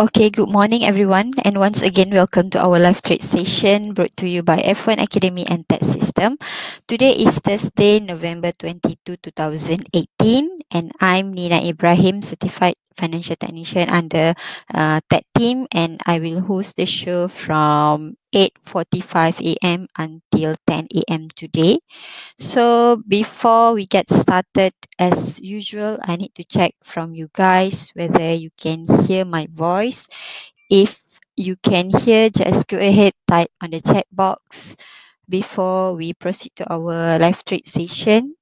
Okay, good morning everyone, and once again welcome to our live trade session brought to you by F1 Academy and Tech System. Today is Thursday, November 22, 2018, and I'm Nina Ibrahim, Certified Financial Technician under Tech Team, and I will host the show from 8:45 a.m. until 10 a.m. today. So before we get started, as usual, I need to check from you guys whether you can hear my voice. If you can hear, just go ahead, type on the chat box before we proceed to our live trade session.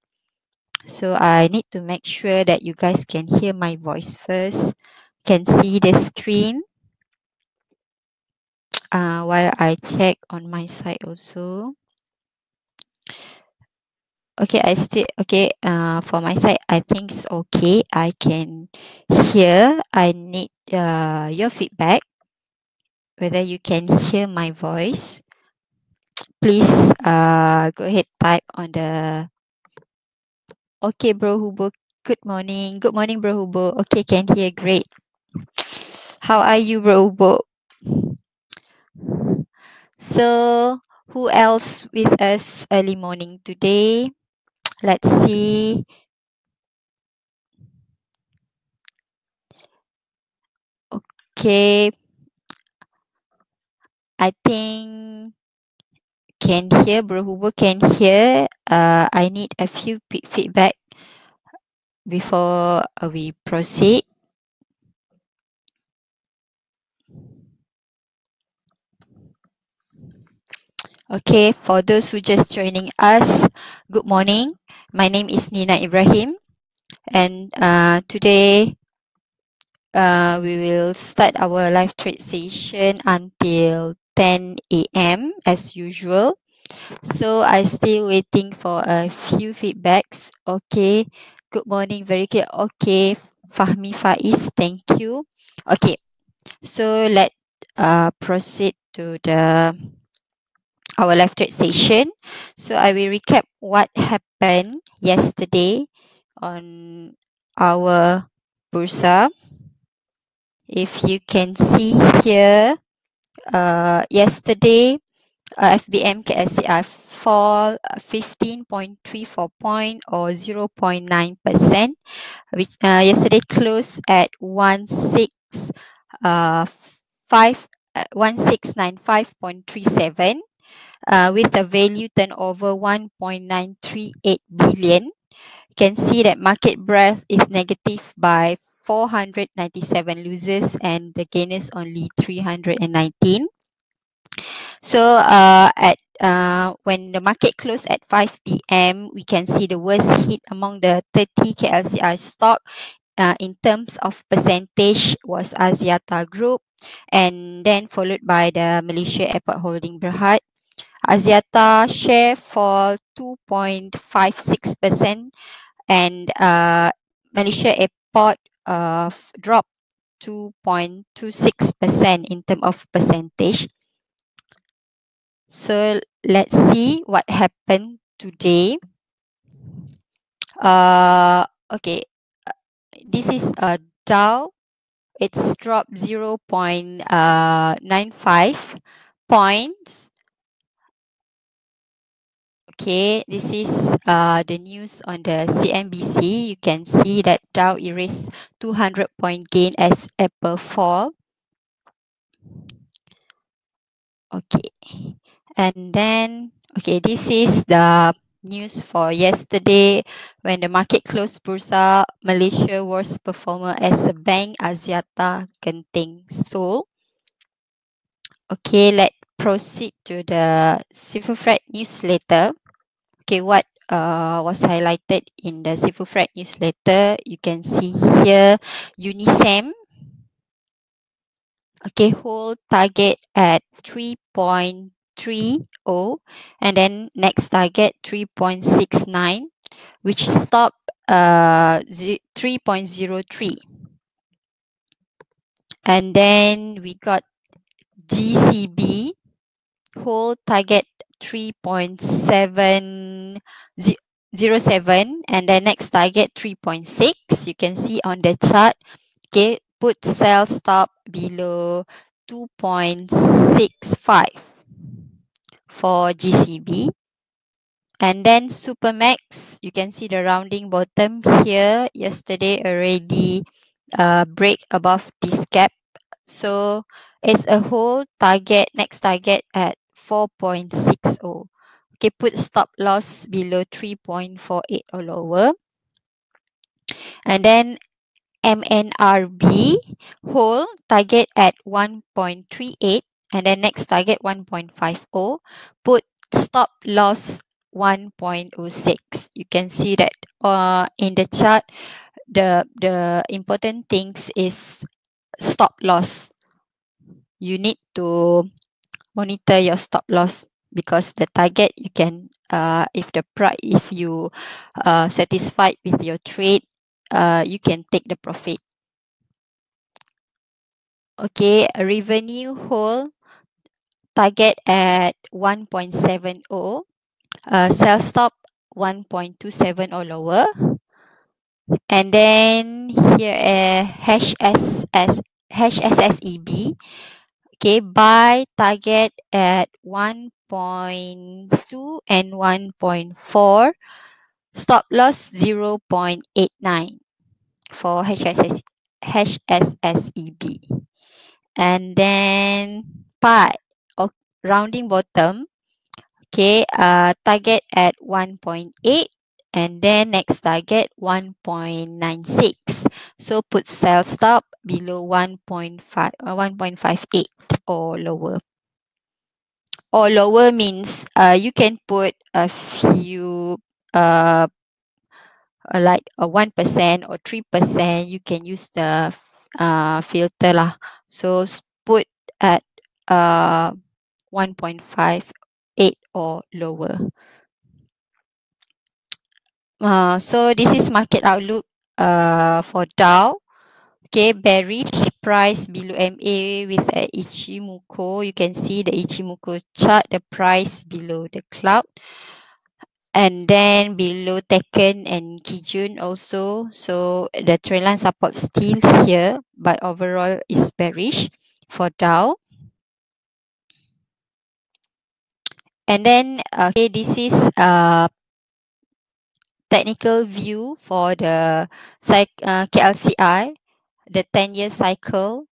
So I need to make sure that you guys can hear my voice first, can see the screen while I check on my side also. Okay, for my side, I think it's okay. I can hear. I need your feedback, whether you can hear my voice. Please go ahead, type on the. Okay, Bro Hubo. Good morning. Good morning, Bro Hubo. Okay, can hear. Great. How are you, Bro Hubo? So, who else with us early morning today? Let's see. Okay, I think can hear, Bro Hubo can hear. I need a few feedback before we proceed. Okay, for those who just joining us, good morning. My name is Nina Ibrahim, and today we will start our live trade session until 10 a.m. as usual. So I still waiting for a few feedbacks. Okay, good morning, very good. Okay, Fahmi Faiz, thank you. Okay, so let proceed to the our live trade session. So I will recap what happened yesterday on our Bursa. If you can see here, yesterday FBM KSCI fall 15.34 point or 0.9%, which yesterday closed at 1695.37 with a value turnover 1.938 billion. You can see that market breadth is negative by 497 losers and the gainers only 319. So at when the market closed at 5 p.m., we can see the worst hit among the 30 KLCI stock in terms of percentage was Axiata Group, and then followed by the Malaysia Airport Holding Berhad. Axiata share fall 2.56% and Malaysia Airport dropped 2.26% in terms of percentage. So let's see what happened today. Okay, this is a Dow. It's dropped 0.95 points. Okay, this is the news on the CNBC. You can see that Dow erased 200-point gain as Apple fall. Okay, and then this is the news for yesterday when the market closed Bursa. Malaysia worst performer as a bank, Axiata Genting sold. Okay, let's proceed to the Silver Freight newsletter. Okay, what was highlighted in the Silver Freight newsletter? You can see here Unisem. Okay, hold target at 3.30 and then next target 3.69, which stop 3.03. And then we got GCB, hold target 3.707 and then next target 3.6. You can see on the chart. Okay, put sell stop below 2.65 for GCB. And then Supermax, you can see the rounding bottom here. Yesterday already break above this gap. So it's a whole target, next target at 4.60. Okay, put stop loss below 3.48 or lower. And then MNRB whole target at 1.38 and then next target 1.50. Put stop loss 1.06. You can see that in the chart, the important things is stop loss. You need to monitor your stop loss because the target you can if you satisfied with your trade, you can take the profit. Okay, revenue whole target at 1.70, sell stop 1.27 or lower. And then here HSSEB. Okay, buy target at 1.2 and 1.4. Stop loss 0.89 for HSSEB. And then pi, rounding bottom. Okay, target at 1.8 and then next target 1.96. So put sell stop below 1.58 or lower. Or lower means you can put a few like 1% or 3%. You can use the filter lah. So put at 1.58 or lower. So this is market outlook for Dow. Okay, bearish price below MA with a Ichimoku. You can see the Ichimoku chart, the price below the cloud. And then below Tekken and Kijun also. So the trend line support still here, but overall is bearish for Dow. And then okay, this is technical view for the KLCI. The 10-year cycle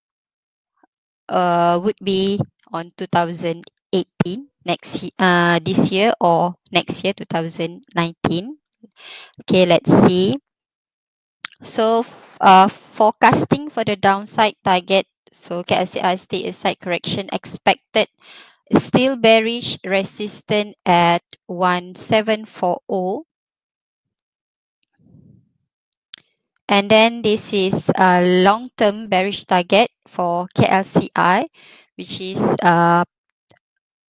would be on 2018 this year or next year 2019. Okay, let's see. So forecasting for the downside target, so KLCI stay aside correction expected, still bearish, resistant at 1740. And then this is a long-term bearish target for KLCI, which is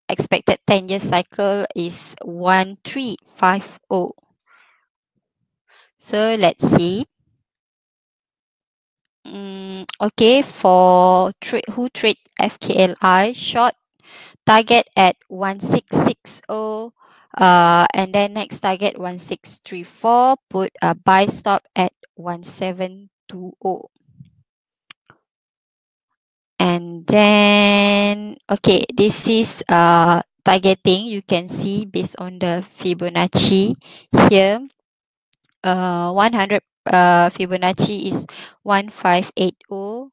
expected 10-year cycle is 1350. So let's see. Okay, for who trade FKLI, short target at 1660. And then next target 1634. Put a buy stop at 1720. And then okay, this is targeting. You can see based on the Fibonacci here. 100 Fibonacci is 1580.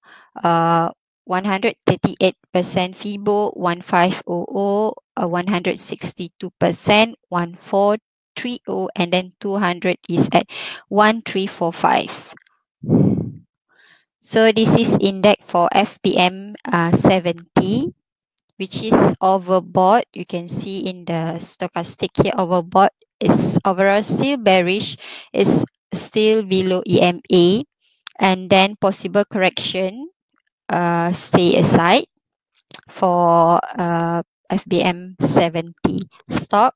138% Fibo 1500, 162% 1430, and then 200 is at 1345. So this is index for FPM 70, which is overbought. You can see in the stochastic here, overbought is overall still bearish, is still below EMA, and then possible correction stay aside for FBM 70 stock.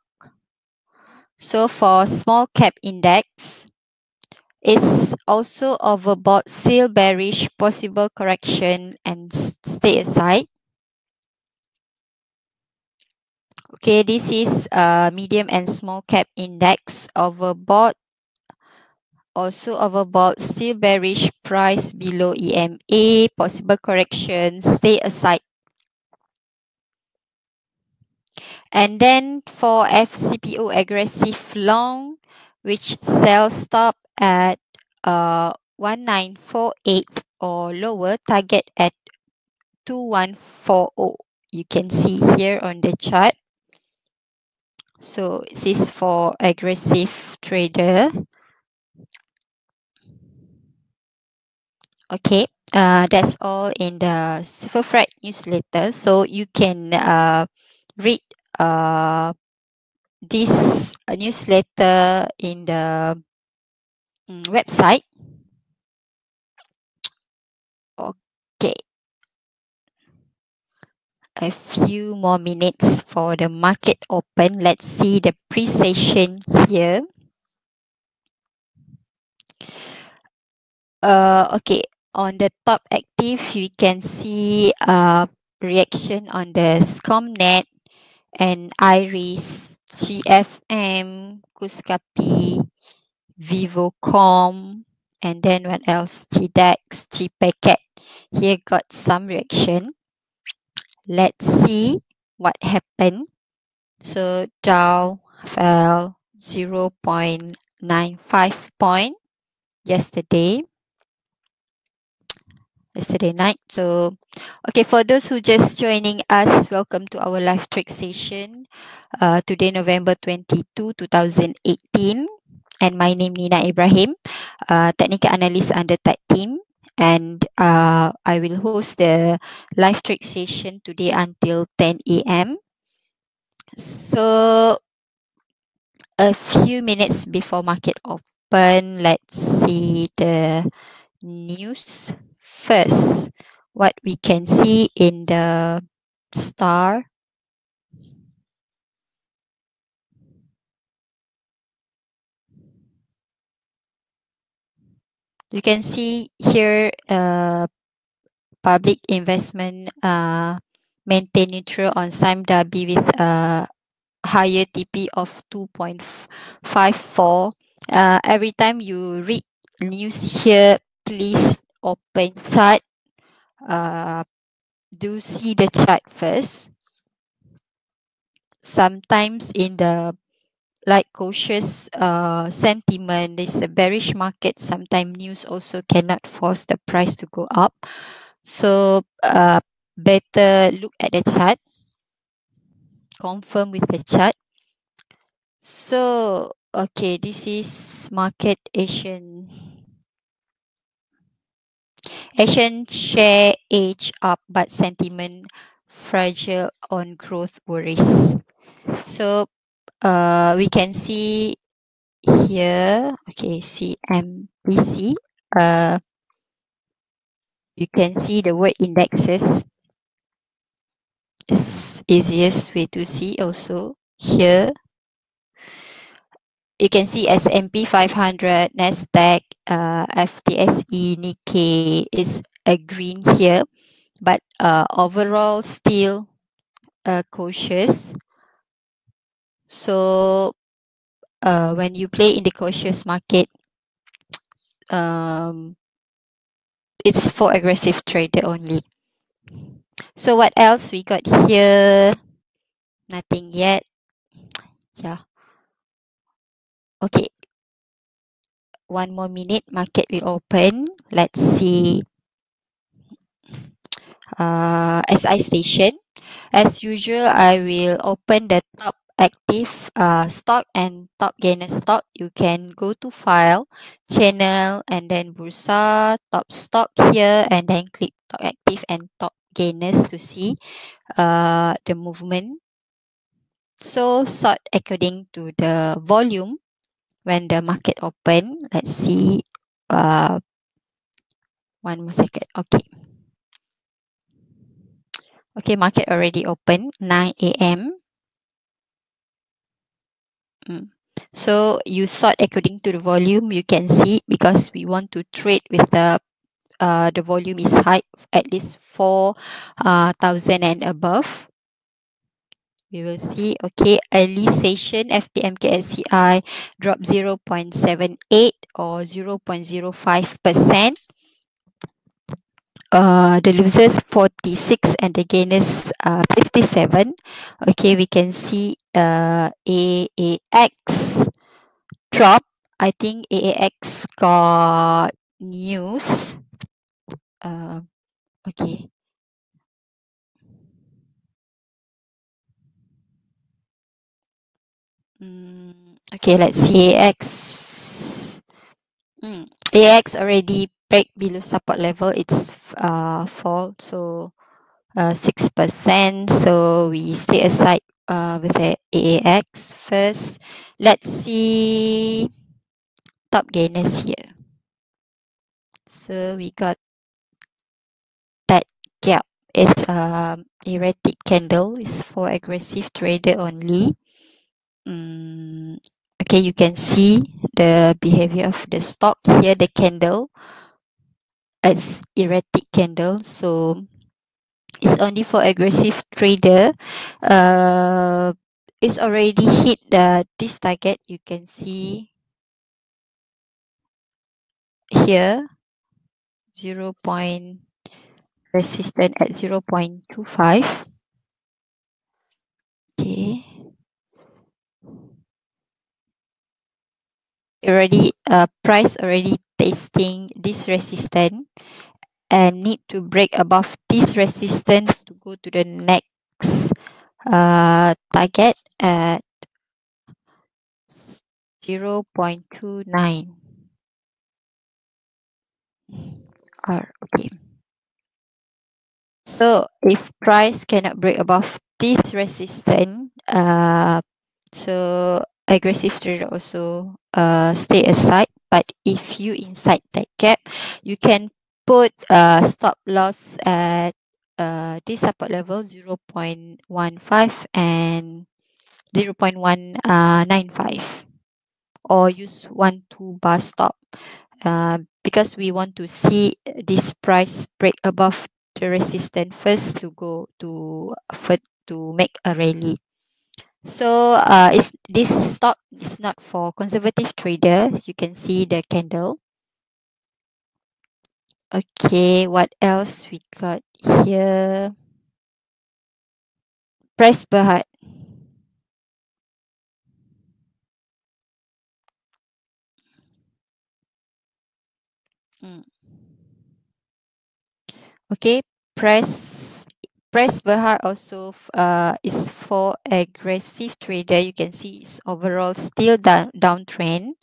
So for small cap index, it's also overbought, still bearish, possible correction, and stay aside. Okay, this is medium and small cap index, overbought, Also overbought, still bearish, price below EMA, possible correction, stay aside. And then for FCPO aggressive long, which sell stop at 1948 or lower, target at 2140. You can see here on the chart. So this is for aggressive trader. Okay, that's all in the Silver Friday newsletter. So you can read this newsletter in the website. Okay, a few more minutes for the market open. Let's see the pre-session here. Okay, on the top active, you can see reaction on the SCOMNet and Iris, GFM, Kuskapi, Vivocom, and then what else? GDEX, GPacket. Here got some reaction. Let's see what happened. So Dow fell 0.95 point yesterday night. So okay, for those who just joining us, welcome to our live trick session. Today November 22, 2018. And my name Nina Ibrahim, technical analyst under Tech Team. And I will host the live trick session today until 10 a.m. So a few minutes before market open, let's see the news first. What we can see in the star. You can see here public investment maintain neutral on SIME-DABI with a higher TP of 2.54. Every time you read news here, please open chart. Do see the chart first. Sometimes in the like cautious sentiment, there's a bearish market. Sometimes news also cannot force the price to go up. So better look at the chart, confirm with the chart. So okay, this is market Asian share edge up, but sentiment fragile on growth worries. So we can see here, okay, CMPC. You can see the word indexes. It's easiest way to see also here. You can see S&P 500, Nasdaq, FTSE, Nikkei is a green here, but overall still cautious. So when you play in the cautious market, it's for aggressive trader only. So what else we got here? Nothing yet. Yeah. Okay. One more minute, market will open. Let's see. SI station. As usual, I will open the top active stock and top gainer stock. You can go to file, channel, and then Bursa, top stock here, and then click top active and top gainers to see the movement. So sort according to the volume when the market open. Let's see. One more second. Okay. Okay, market already open 9 a.m. So you sort according to the volume. You can see because we want to trade with the volume is high, at least 4,000 and above. we will see. Okay, early session FPMKSCI dropped 0.78 or 0.05%. The losers 46 and the gainers 57. Okay, we can see AAX drop. I think AAX got news. Okay. Okay, let's see AX. AX already break below support level. It's fall, so 6%. So we stay aside with the AAX first. Let's see top gainers here. So we got that gap. It's erratic candle. It's for aggressive trader only. Okay, you can see the behavior of the stock here. The candle, it's erratic candle, so it's only for aggressive trader. It's already hit this target. You can see here 0 point resistance at 0.25. Okay, already price already testing this resistance and need to break above this resistance to go to the next target at 0.29. Okay. So if price cannot break above this resistance, so aggressive trader also stay aside. But if you inside that gap, you can put stop loss at this support level 0.15 and 0.195, or use 1-2 bar stop. Because we want to see this price break above the resistance first to go to make a rally. So is this stock is not for conservative traders. You can see the candle. Okay, what else we got here? Price Berhad. Mm. Okay, Price Berhad also is for aggressive trader. You can see it's overall still downtrend.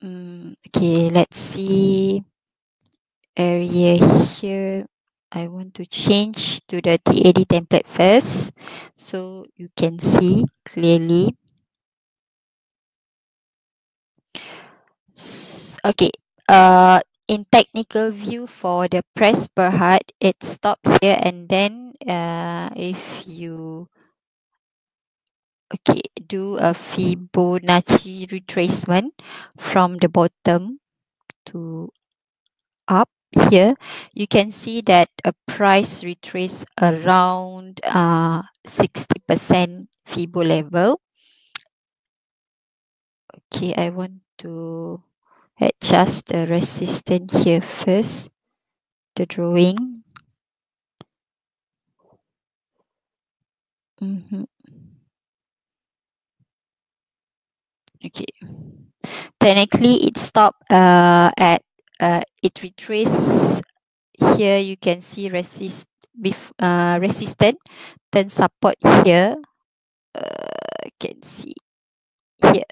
Okay, let's see area here. I want to change to the TAD template first so you can see clearly. Okay, in technical view for the Price Berhad, it stopped here, and then if you do a Fibonacci retracement from the bottom to up here, you can see that a price retrace around 60% Fibo level. Okay, I want to adjust the resistance here first, the drawing. Okay, technically it stopped at it retraced here. You can see resistance, then support here. You can see here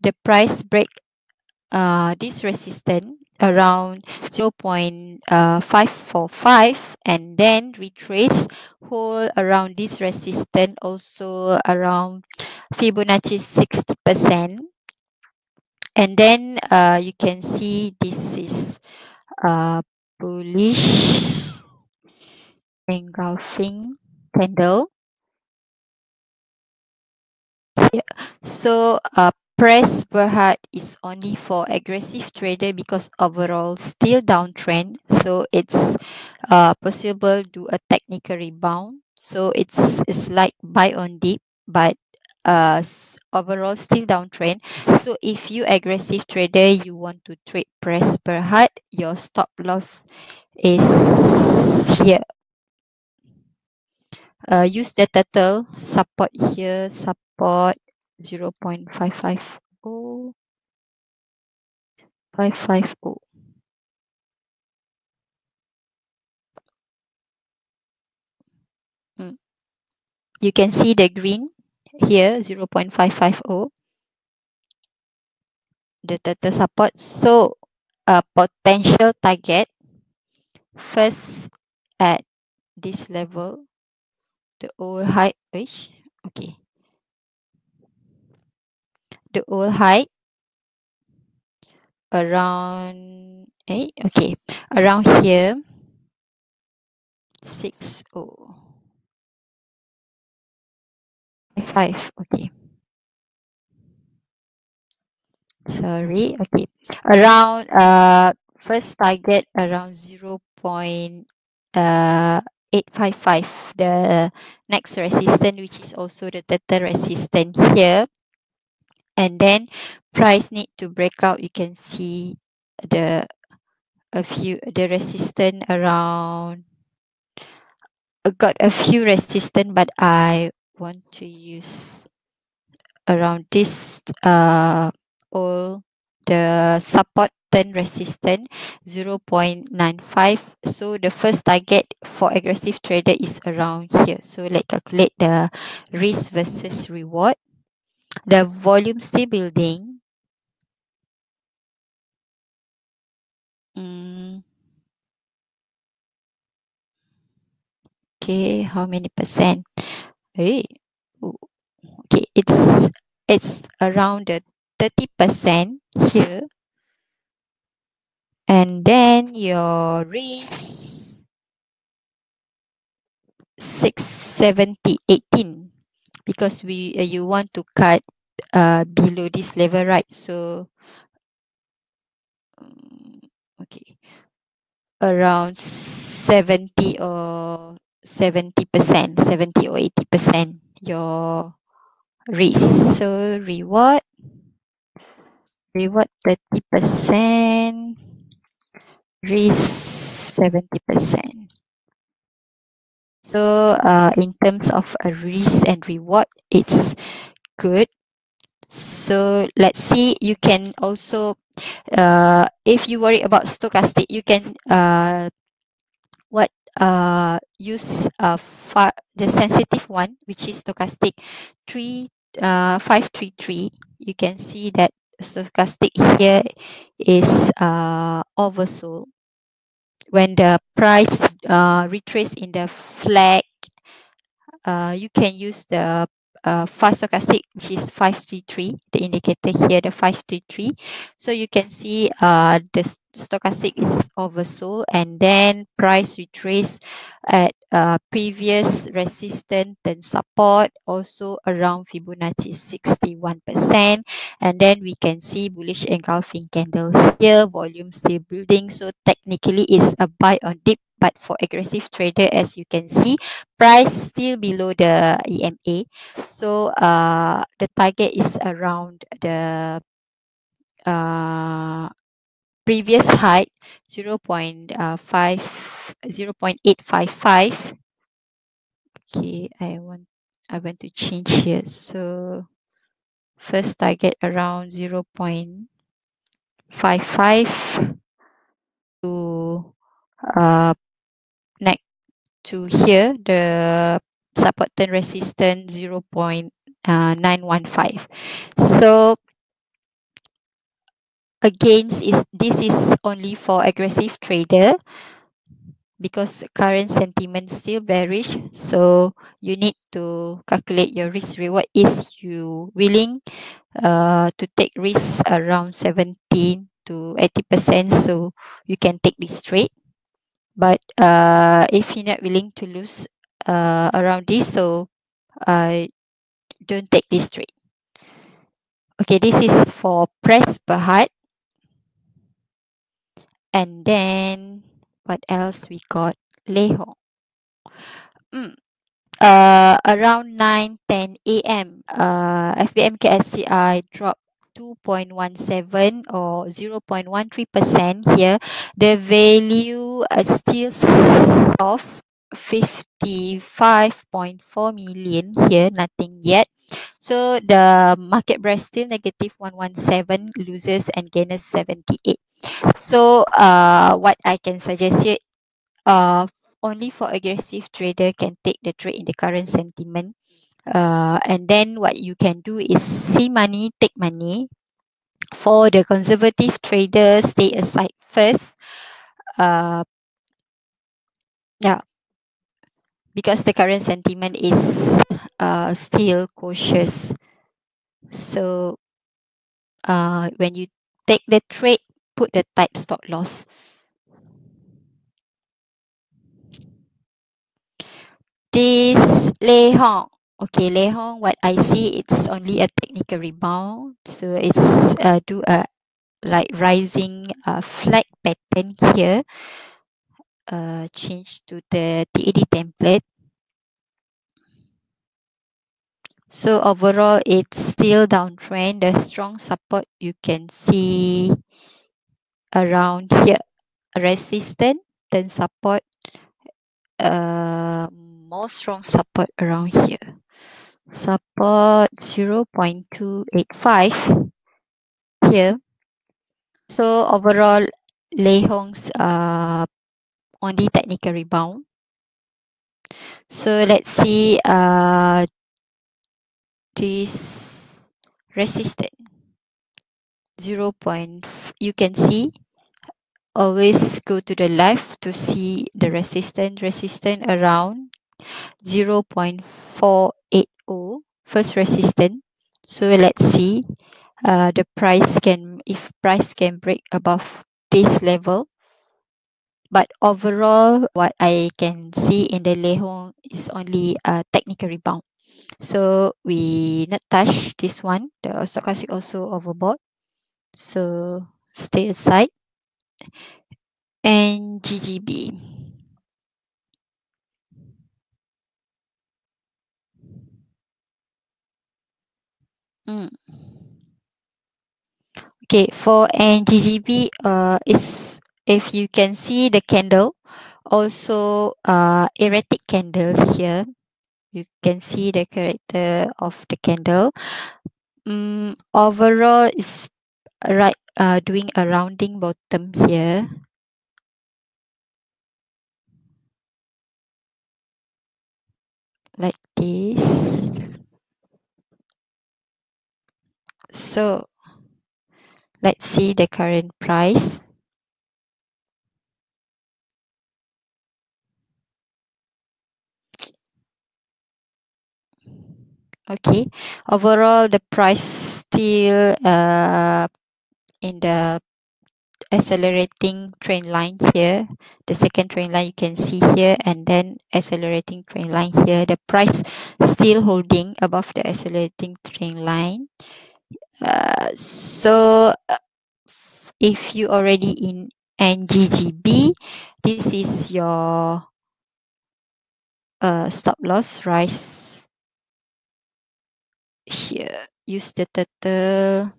the price break this resistance around 0.545 and then retrace, hold around this resistance also around Fibonacci 60%. And then you can see this is bullish engulfing candle. Yeah. So Price Berhad is only for aggressive trader because overall still downtrend, so it's possible do a technical rebound. So it's like buy on dip, but overall still downtrend. So if you aggressive trader, you want to trade price per heart, your stop loss is here. Use the turtle support here, support 0.550, 550. Mm. You can see the green here, 0.550, the turtle support. So a potential target first at this level, the old height, okay, the old height around, okay, around here, 6055, okay. Sorry, okay. Around first target around 855. The next resistance, which is also the third resistance here. And then price need to break out. You can see the the resistance around, got a few resistance, but I want to use around this all the support turn resistance 0.95. So the first target for aggressive trader is around here. So let's calculate the risk versus reward. The volume still building. Okay, how many percent? Hey, oh, okay, it's around the 30% here. And then your risk 670 18, because you want to cut below this level, right? So okay, around 70 or 70%, 70 or 80% your risk. So reward 30%, risk 70%. So in terms of a risk and reward, it's good. So let's see, you can also if you worry about stochastic, you can use the sensitive one, which is stochastic 533. You can see that stochastic here is oversold. When the price retrace in the flag, you can use the fast stochastic, which is 533, the indicator here, the 533. So you can see the stochastic is oversold, and then price retrace at previous resistance and support, also around Fibonacci 61%. And then we can see bullish engulfing candle here, volume still building. So technically it's a buy on dip, but for aggressive trader, as you can see, price still below the EMA. So the target is around the previous height 0.855. Okay, I want to change here. So first target around 0.55 to next to here, the support turn resistance 0.915. So against this is only for aggressive trader, because current sentiment still bearish. So you need to calculate your risk reward. Is you willing to take risks around 17 to 80%, so you can take this trade. But if you're not willing to lose around this, so don't take this trade. Okay, this is for price per heart. And then What else we got? Lei Hong. Around 9:10 a.m., FBM KSCI dropped 2.17 or 0.13% here. The value still of 55.4 million here, nothing yet. So the market breadth still negative 117, losers and gainers 78. So what I can suggest here, uh only for aggressive trader can take the trade in the current sentiment. And then what you can do is see money, take money. For the conservative trader, stay aside first. Uh, yeah, because the current sentiment is still cautious. So when you take the trade, put the type stop loss. This Lei Hong. Okay, Lei Hong, what I see, it's only a technical rebound. So it's do a like rising flag pattern here. Change to the TAD template. So overall, it's still downtrend. The strong support you can see around here, resistance, then support, more strong support around here. Support 0.285 here. So overall, Lei Hong's only technical rebound. So let's see this resistance 0. You can see, always go to the left to see the resistance around 0.480 first resistance. So let's see the price can, if price can break above this level. But overall, what I can see in the Lei Hong is only a technical rebound. So we not touch this one. The stochastic also overbought. So stay aside. And GGB. Mm. Okay, for NGGB, is, if you can see the candle, also erratic candle here. You can see the character of the candle. Overall is right, doing a rounding bottom here. Like this. So let's see the current price. Okay, overall the price still in the accelerating trend line here. The second trend line you can see here, and then accelerating trend line here. The price still holding above the accelerating trend line. So if you already in NGGB, this is your stop loss. Rise here. Use the turtle.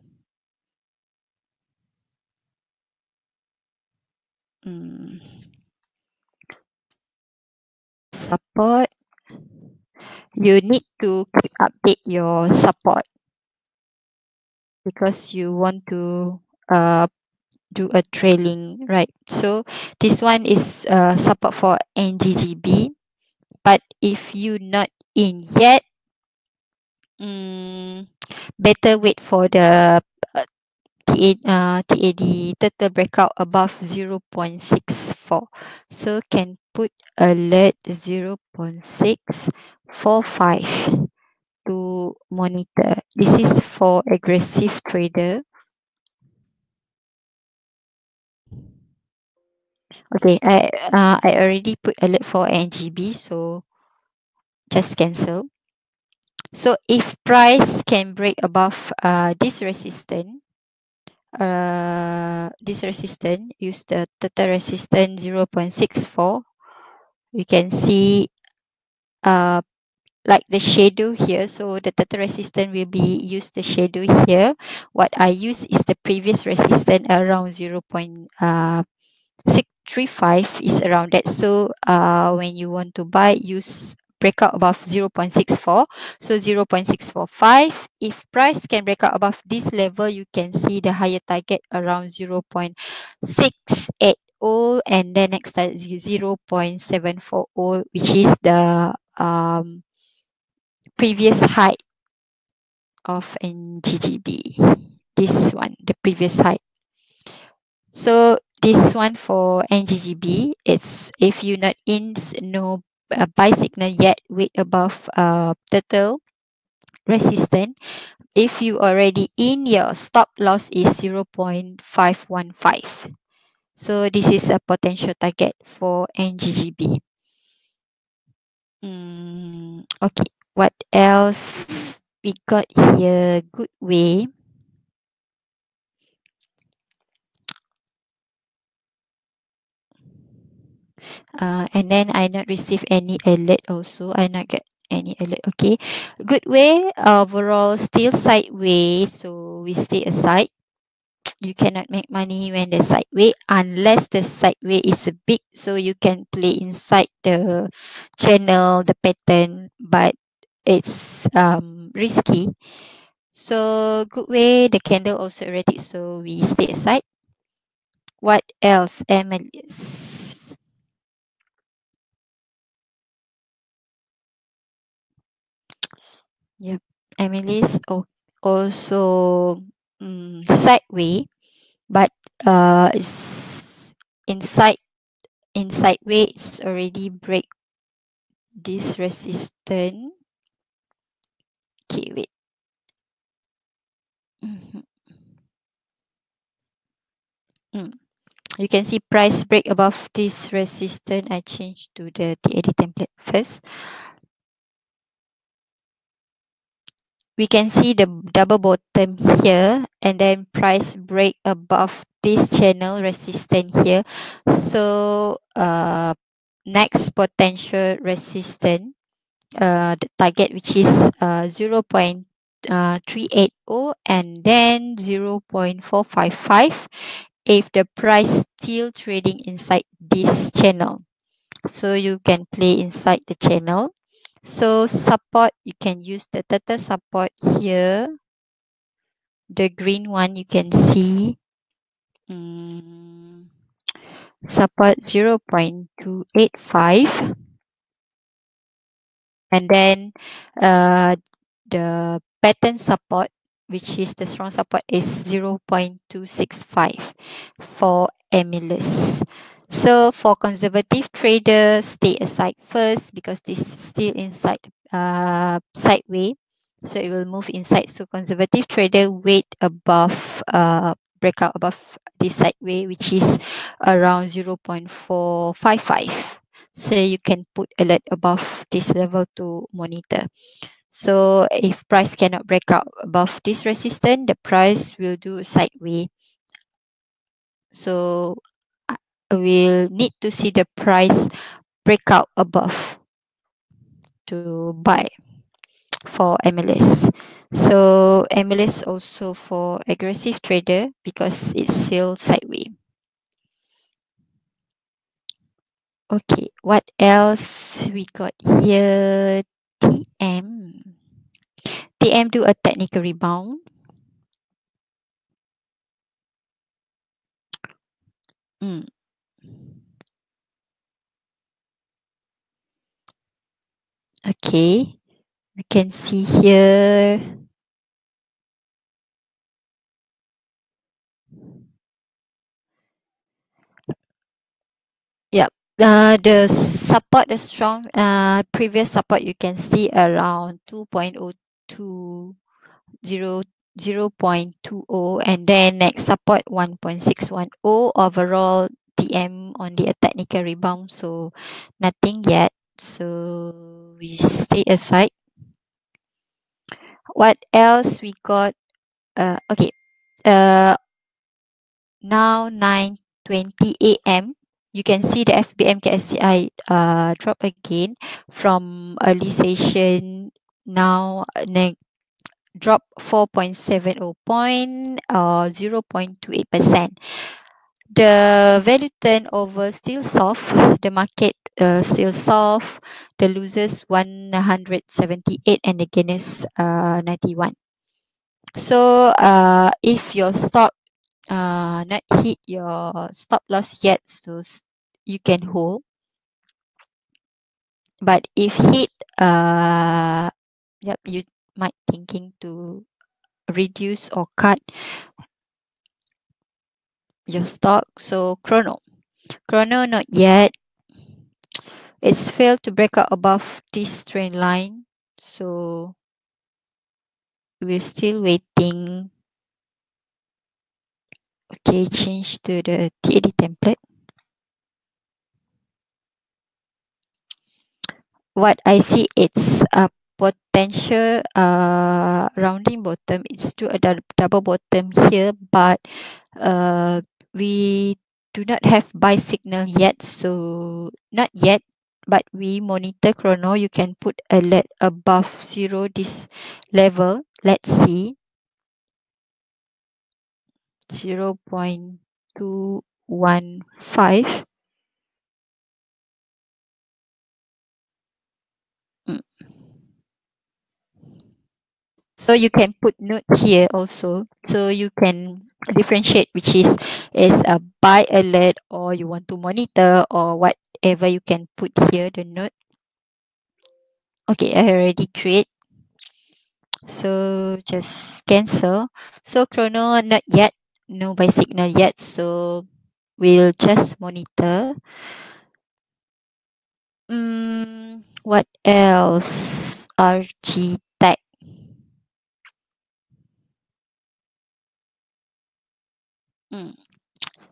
Support. You need to keep update your support because you want to do a trailing, right? So this one is support for NGGB. But if you not in yet, better wait for the TAD turtle breakout above 0.64. So can put alert 0.645 to monitor. This is for aggressive trader. Okay, I already put alert for NGB, so just cancel. So if price can break above this resistance, this resistance, use the total resistance 0.64. You can see like the shadow here. So the total resistance will be use the shadow here. What I use is the previous resistance around 0.635 is around that. So when you want to buy, use breakout above 0.64. So 0.645. If price can break out above this level, you can see the higher target around 0.680, and then next time 0.740, which is the previous height of NGGB. This one, the previous height. So this one for NGGB, it's if you're not in no buy signal yet, wait above total resistance. If you already in, your stop loss is 0.515. So this is a potential target for NGGB. Okay, what else we got here? Goodway. And then I not receive any alert also. I not get any alert. Okay. Goodway overall still sideways, so we stay aside. You cannot make money when the sideway unless the sideway is big, so you can play inside the channel, the pattern, but it's risky. So Goodway, the candle also erratic, so we stay aside. What else? MLS. Yep. Emily's also sideway, but it's inside way it's already break this resistance. Okay, wait. Mhm. You can see price break above this resistance. I change to the TAD template first. We can see the double bottom here, and then price break above this channel resistance here. So next potential resistance, the target, which is 0.380, and then 0.455 if the price still trading inside this channel. So you can play inside the channel. So support, you can use the total support here. The green one you can see support 0.285, and then the pattern support, which is the strong support, is 0.265 for Emilus. So for conservative traders, stay aside first because this is still inside sideway, so it will move inside. So conservative trader wait above breakout above this sideway, which is around 0.455. So you can put alert above this level to monitor. So if price cannot break out above this resistance, the price will do sideway. So we'll need to see the price break out above to buy for MLS. So MLS also for aggressive trader because it's still sideways. Okay, what else we got here? TM. TM do a technical rebound. Okay, we can see here. Yep. The support, the strong previous support, you can see around 2.020, 0.20, and then next support 1.610. Overall TM on the technical rebound, so nothing yet. So we stay aside. What else we got? Okay. now 9:20 a.m. You can see the FBM KSCI drop again from early session. Now drop 4.70 point 0.28%. The value turnover still soft. The market still soft. The losers 178 and the gainers 91. So if your stock not hit your stop loss yet, so you can hold. But if hit, yep, you might thinking to reduce or cut your stock. So Chrono not yet. It's failed to break out above this trend line. So we're still waiting. Okay, change to the TAD template. What I see, it's a potential rounding bottom. It's to a double bottom here, but we do not have buy signal yet, so not yet. But we monitor chrono. You can put alert above zero this level. Let's see 0.215. Mm. So you can put note here also, so you can differentiate which is a buy alert or you want to monitor or whatever. You can put here the note. Okay, I already create, so just cancel. So chrono not yet, no buy signal yet, so we'll just monitor. What else? RG Tech.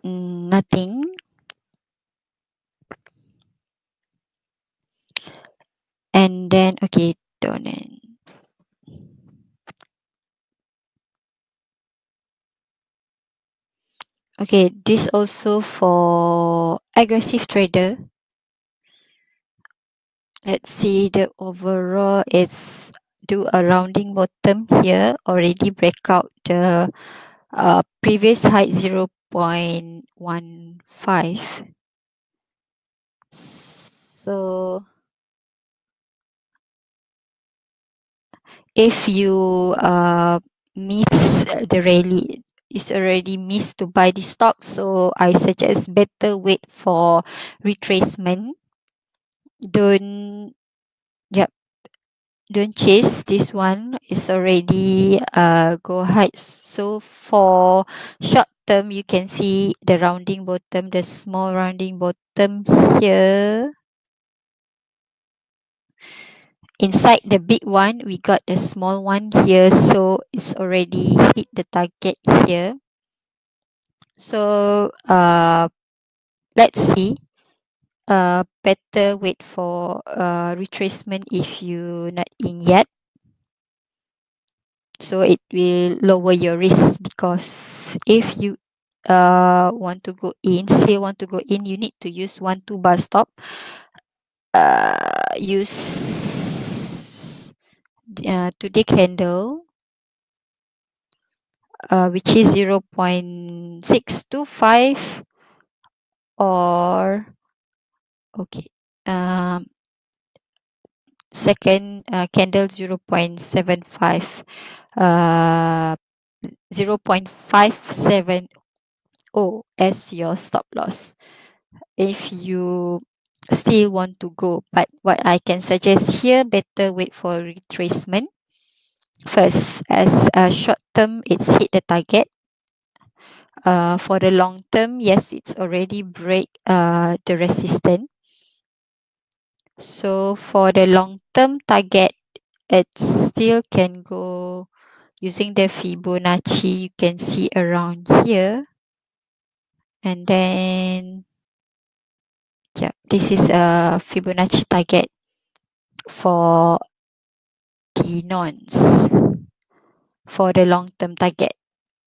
Nothing. And then okay, Donan. Okay, this also for aggressive trader. Let's see the overall is do a rounding bottom here, already break out the previous height 0.15. So if you miss the rally, it's already missed to buy the stock, so I suggest better wait for retracement. Don't Yep, don't chase this one. It's already go high. So for short term, you can see the rounding bottom, the small rounding bottom here. Inside the big one, we got the small one here, so it's already hit the target here. So let's see. Better wait for retracement if you not in yet. So it will lower your risk, because if you want to go in, you need to use 1-2 bar stop. Use today candle, which is 0.625, or okay, second candle 0.75, 0.570 as your stop loss if you still want to go. But what I can suggest here, better wait for retracement first. As a short term, it's hit the target. For the long term, yes, it's already break the resistance. So for the long term target, it still can go using the Fibonacci. You can see around here, and then yeah, this is a Fibonacci target for the nons for the long term target.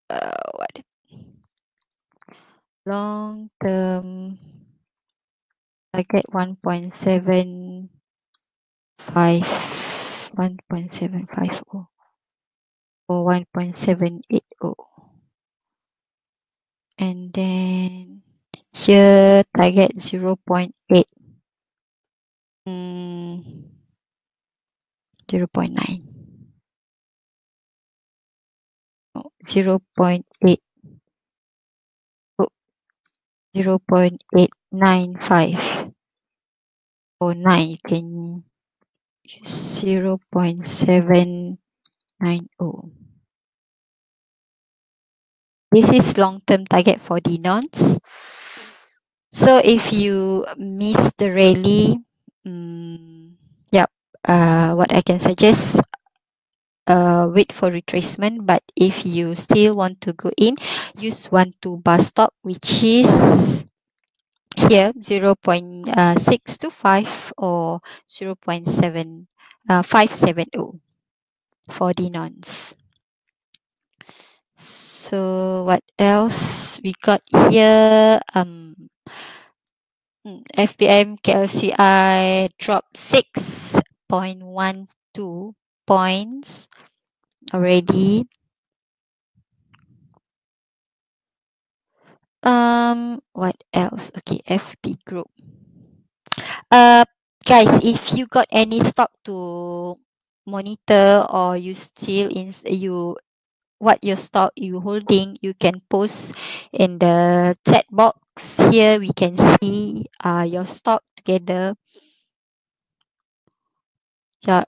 What long term target 1.750 or 1.780, and then here target 0.8, 0.9, 0.8, 0.895 or 9. You can use 0.790. This is long-term target for the nons. So if you miss the rally, what I can suggest, wait for retracement. But if you still want to go in, use 1-2 bar stop, which is here 0.625 or 0.7570 for the nons. So what else we got here? FBM KLCI dropped 6.12 points already. What else? Okay, FP group. Guys, if you got any stock to monitor, or you still what your stock you holding, you can post in the chat box. Here we can see your stock together. Yeah,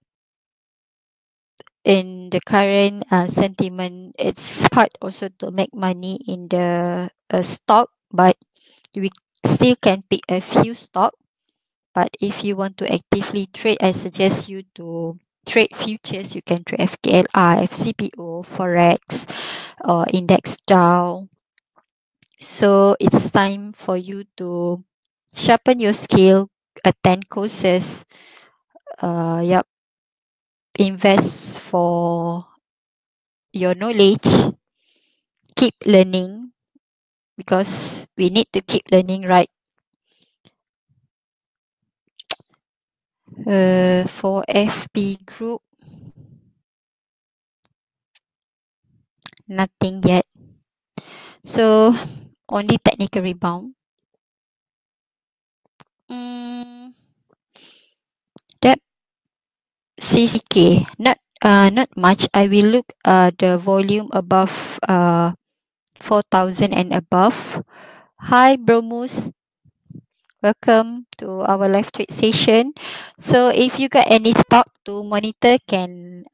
in the current sentiment, it's hard also to make money in the stock, but we still can pick a few stock. But if you want to actively trade, I suggest you to trade futures. You can trade FKLI, FCPO, Forex, or Index Dow. So it's time for you to sharpen your skill, attend courses, invest for your knowledge, keep learning, because we need to keep learning, right? For FP group, nothing yet. So only technical rebound. That CCK, not much. I will look the volume above 4,000 and above. Hi Bromus, welcome to our live trade session. So if you got any stock to monitor, can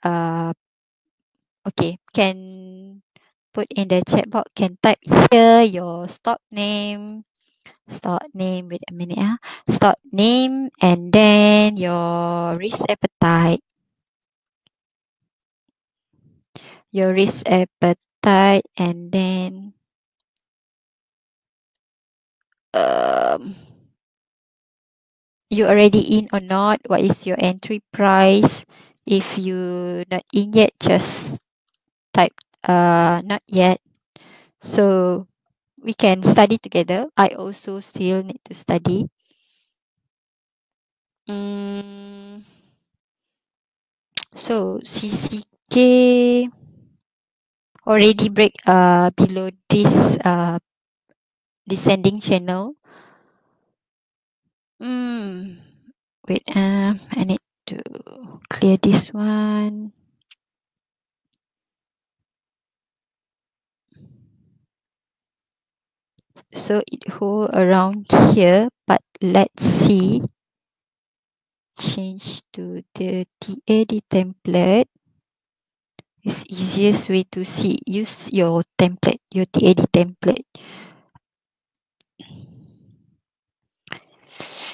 put in the chat box. Can type here your stock name. Wait a minute. Stock name, and then your risk appetite. And then you already in or not, what is your entry price. If you not in yet, just type not yet, so we can study together. I also still need to study. So CCK already break below this descending channel. Wait, I need to clear this one. So it hold around here, but let's see. Change to the TAD template. It's easiest way to see. Use your template, your TAD template.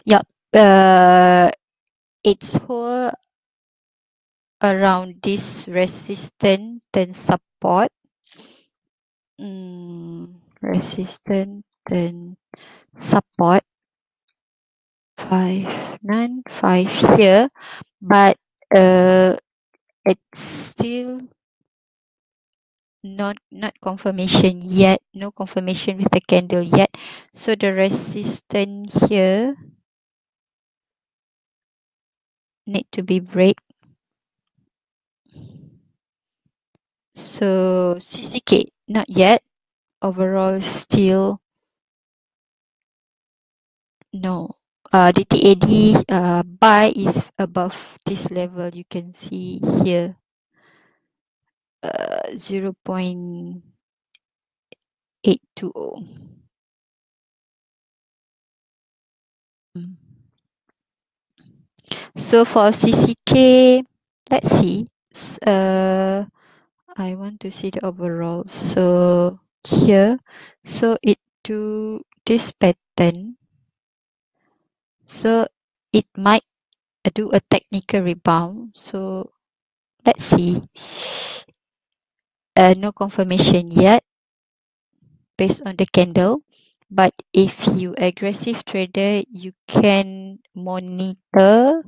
Yep. It's hold around this resistance and support. Resistance and support 595 here, but it's still not confirmation yet, no confirmation with the candle yet. So the resistance here need to be break. So CCK not yet. Overall still no. DTAD buy is above this level. You can see here 0.820. So for CCK, let's see. I want to see the overall. So here, so it do this pattern. So it might do a technical rebound. So let's see. No confirmation yet based on the candle. But if you aggressive trader, you can monitor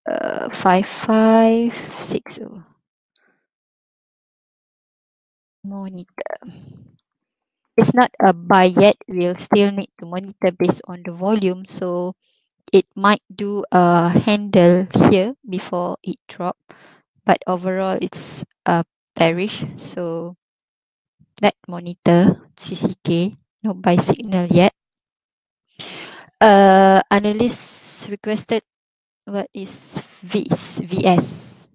5560. Monitor. It's not a buy yet. We'll still need to monitor based on the volume. So it might do a handle here before it drop. But overall, it's bearish. So that monitor CCK, no buy signal yet. Analysts requested what is VS. VS.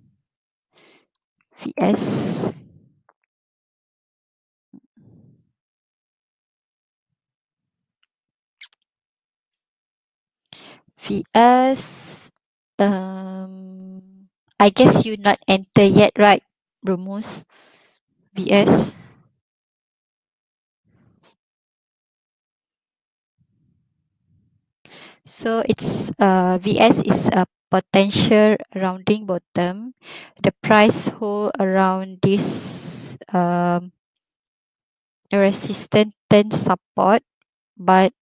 VS. I guess you not enter yet, right, Brumus? VS. So it's VS is a potential rounding bottom. The price hold around this resistance support, but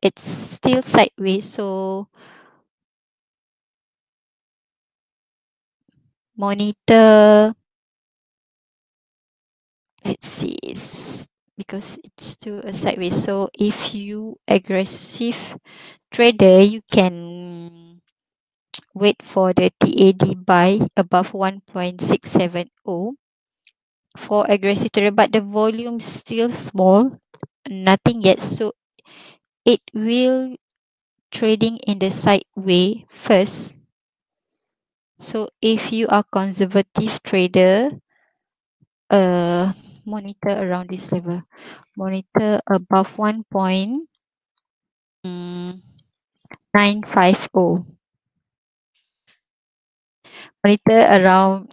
it's still sideways. So monitor. Let's see. It's because it's still a sideways. So if you aggressive trader, you can wait for the TAD buy above 1.670 for aggressive trader, but the volume still small, nothing yet. So it will trading in the sideway first. So if you are conservative trader, uh monitor around this level. Monitor above 1.950. Monitor around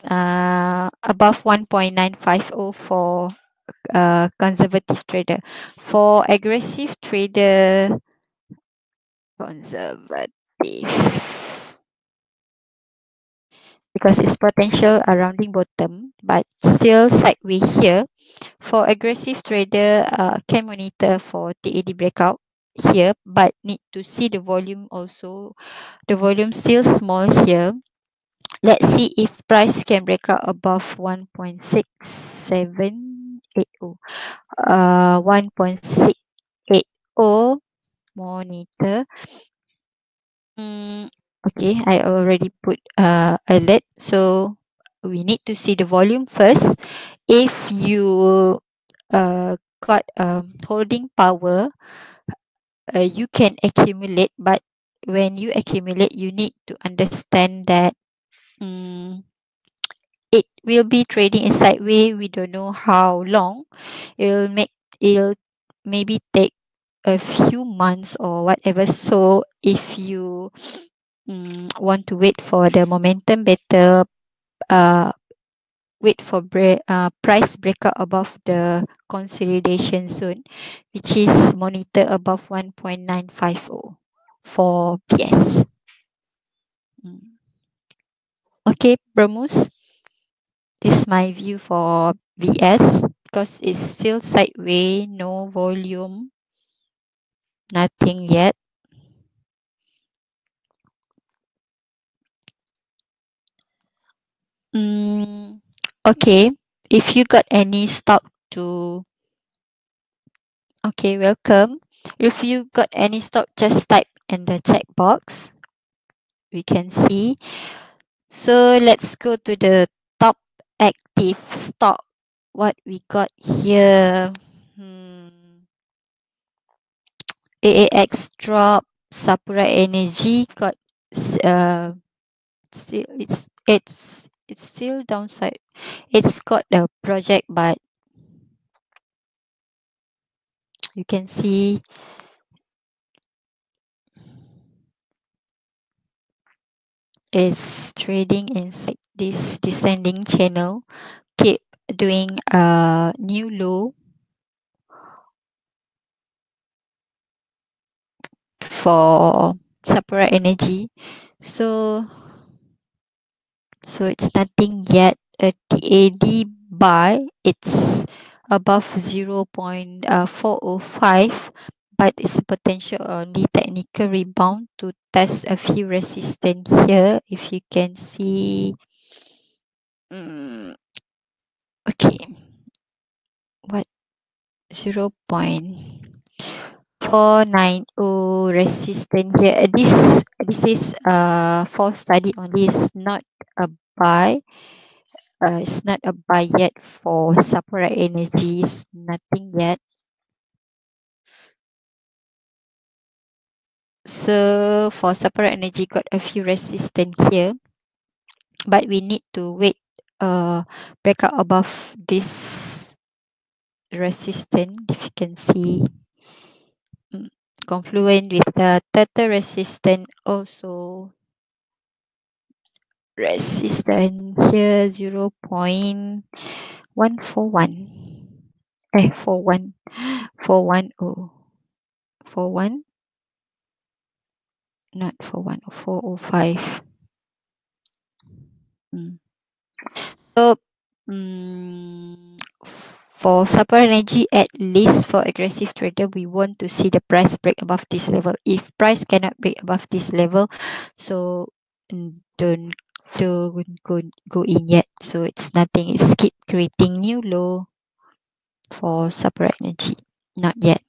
above 1.950 for conservative trader. For aggressive trader, conservative, because it's potential a rounding bottom, but still sideways here. For aggressive trader, can monitor for TAD breakout here, but need to see the volume also. The volume still small here. Let's see if price can break out above 1.6780. 1.680 monitor. Okay, I already put alert. So we need to see the volume first. If you got holding power, you can accumulate, but when you accumulate, you need to understand that it will be trading in sideway. We don't know how long. It'll maybe take a few months or whatever. So if you want to wait for the momentum better, uh wait for price breakout above the consolidation zone, which is monitor above 1.950 for PS. Okay, Bramus, this is my view for VS because it's still sideways, no volume, nothing yet. Okay, if you got any stock to, okay, welcome. If you got any stock, just type in the check box. We can see. So let's go to the top active stock. What we got here? AAX drop. Sapura Energy got still it's still downside. It's got a project, but you can see it's trading inside this descending channel. Keep doing a new low for Sapura Energy. So it's nothing yet. A TAD buy, it's above 0.405, but it's a potential only technical rebound to test a few resistance here. If you can see, okay, what 0.490 resistance here. This is for study only. It's not a buy. It's not a buy yet for Sapura Energies. Nothing yet. So for Sapura Energy, got a few resistance here, but we need to wait. Breakout above this resistance. If you can see, confluent with the theta resistance, also resistance here 0.141. 41 410 41, not 410 405. So for Sapura Energy, at least for aggressive trader, we want to see the price break above this level. If price cannot break above this level, so don't go in yet. So it's nothing. It's keep creating new low for Sapura Energy. Not yet.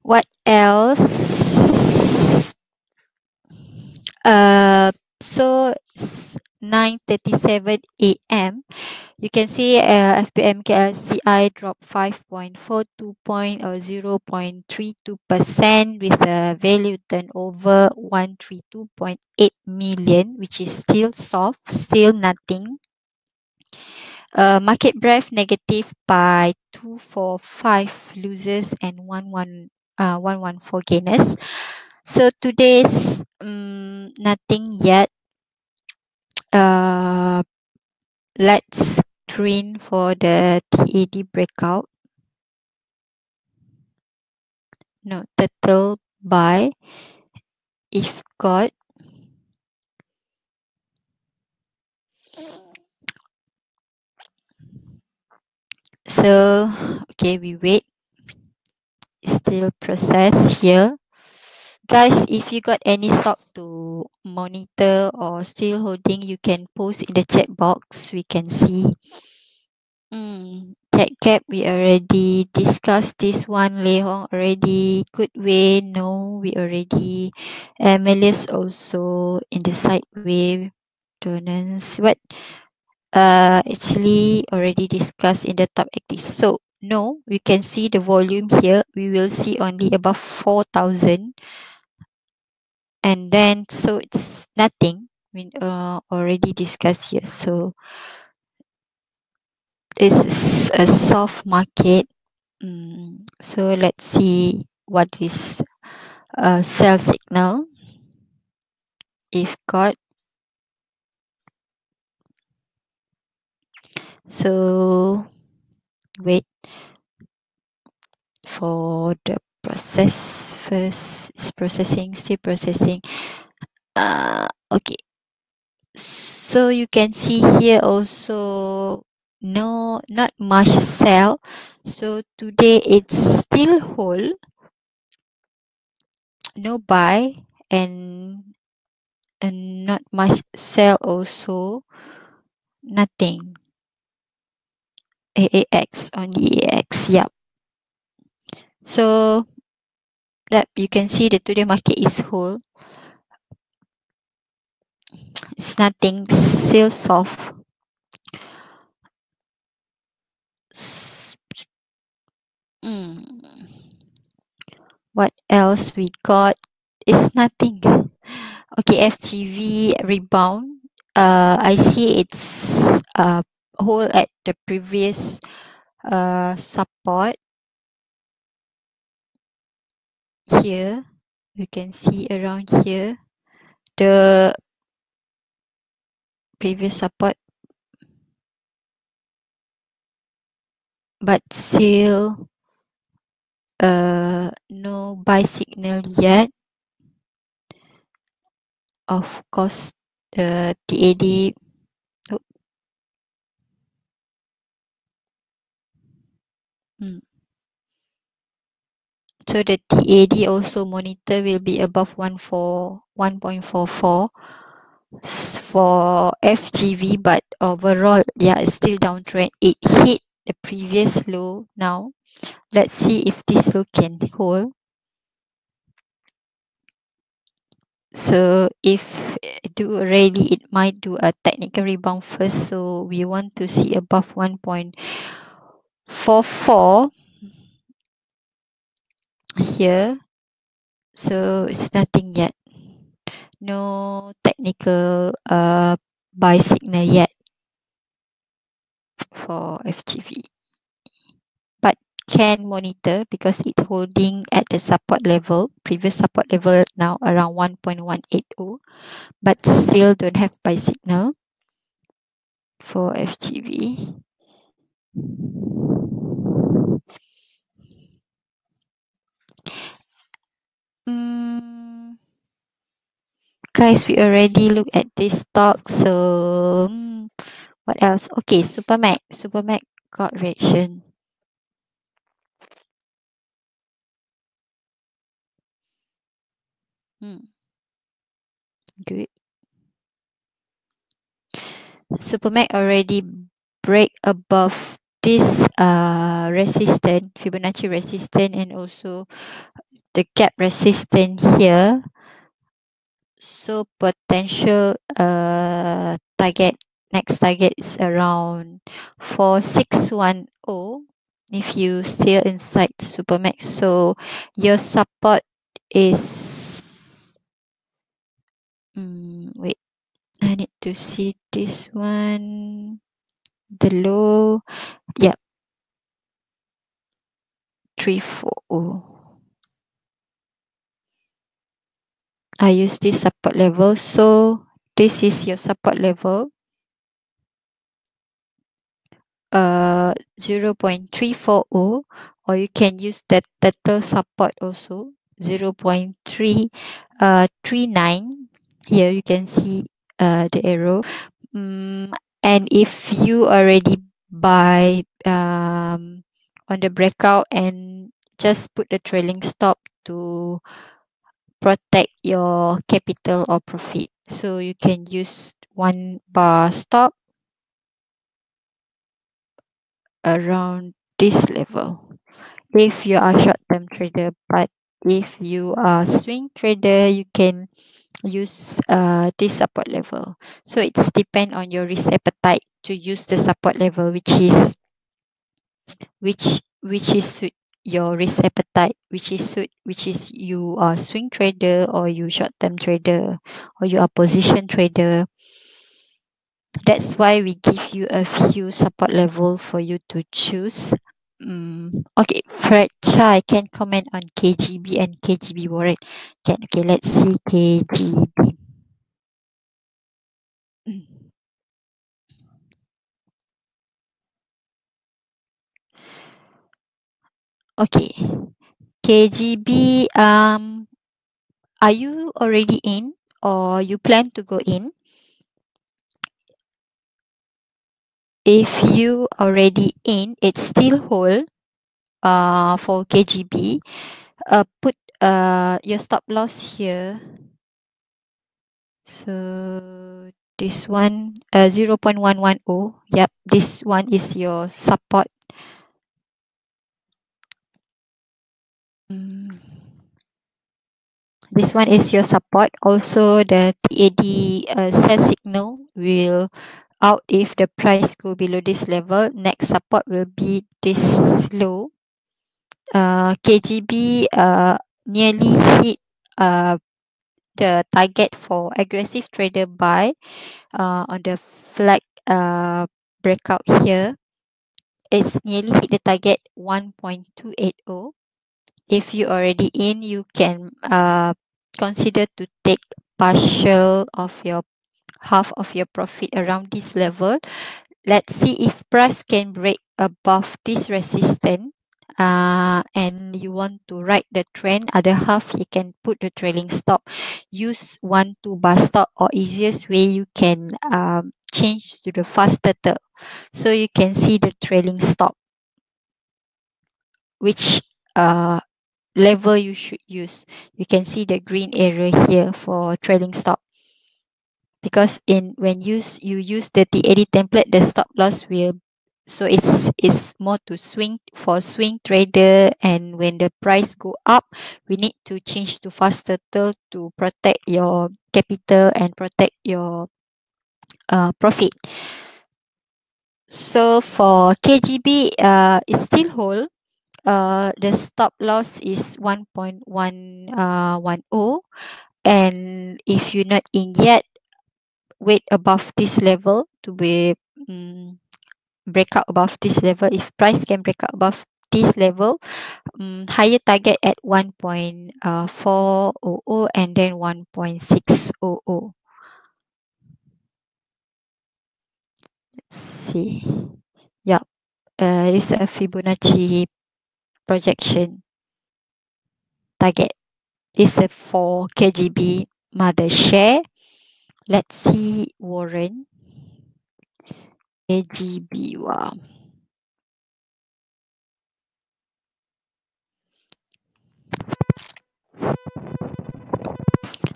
What else? So 9:37 a.m. You can see FPM KLCI dropped 5.42 point or 0.32% with a value turnover 132.8 million, which is still soft, still nothing. Market breadth negative by 245 losers and 114 gainers. So today's nothing yet. Let's screen for the TAD breakout. No, total buy. If got, so okay, we wait. Still process here. Guys, if you got any stock to monitor or still holding, you can post in the chat box. We can see. Tech cap, we already discussed this one. Lei Hong already. Goodway, no, we already. Melis also in the sideway. Donance. What actually already discussed in the top active. So no, we can see the volume here. We will see only above 4,000, and then so it's nothing. We already discussed here. So this is a soft market. So let's see what is a sell signal. If got, so wait for the process first. It's processing, still processing. Okay, so you can see here also no, not much sell. So today it's still hold, no buy, and and not much sell also. Nothing. AAX on the AX. Yep. So that you can see the today market is whole. It's nothing. Still soft. S- mm. What else we got? It's nothing. Okay, FGV rebound. I see it's whole at the previous support here. You can see around here the previous support, but still no buy signal yet. Of course, the TAD. Oh, so the TAD also monitor will be above 1.44 for FGV, but overall, yeah, it's still downtrend. It hit the previous low now. Let's see if this low can hold. So if it do already, it might do a technical rebound first. So we want to see above 1.44 here. So it's nothing yet. No technical buy signal yet for FGV. But can monitor because it's holding at the support level, previous support level now around 1.180, but still don't have buy signal for FGV. Guys, we already look at this stock, so what else? Okay, Supermac got reaction. Good. Supermac already break above this resistance, Fibonacci resistance, and also the gap resistance here. So potential next target is around 4610 if you still inside Supermax. So your support is wait, I need to see this one. The low, yeah, 340. I use this support level. So this is your support level. 0.340, or you can use that total support also 0.339. Here you can see the arrow. And if you already buy on the breakout and just put the trailing stop to protect your capital or profit, so you can use one bar stop around this level if you are short-term trader. But if you are swing trader, you can use this support level. So it's depend on your risk appetite to use the support level, which is suit your risk appetite, which is you are swing trader or you short-term trader or you are position trader. That's why we give you a few support level for you to choose. Okay, Fred Chai can comment on KGB and KGB warrant. Okay, let's see KGB. Okay, KGB. Are you already in or you plan to go in? If you already in, it's still hold. For KGB, put your stop loss here. So this one 0.110. Yep, this one is your support. Mm. This one is your support. Also, the TAD sell signal will out if the price go below this level. Next support will be this low. KGB nearly hit the target for aggressive trader buy on the flag breakout here. It's nearly hit the target 1.280. If you already in, you can consider to take partial of your half of your profit around this level. Let's see if price can break above this resistance. And you want to ride the trend, other half you can put the trailing stop. Use 1 2 bar stop, or easiest way you can change to the faster tail. So you can see the trailing stop, which level you should use. You can see the green area here for trailing stop, because in when you use the TAD template, the stop loss will, so it's more to swing trader, and when the price go up, we need to change to faster tail to protect your capital and protect your profit. So for KGB, it's still hold. The stop loss is 1.110, and if you're not in yet, wait above this level to be break out above this level. If price can break out above this level, higher target at 1.400 and then 1.600. Let's see. Yeah, it's a Fibonacci projection target. It's a 4 KGB mother share. Let's see Warren. KGB. Wow.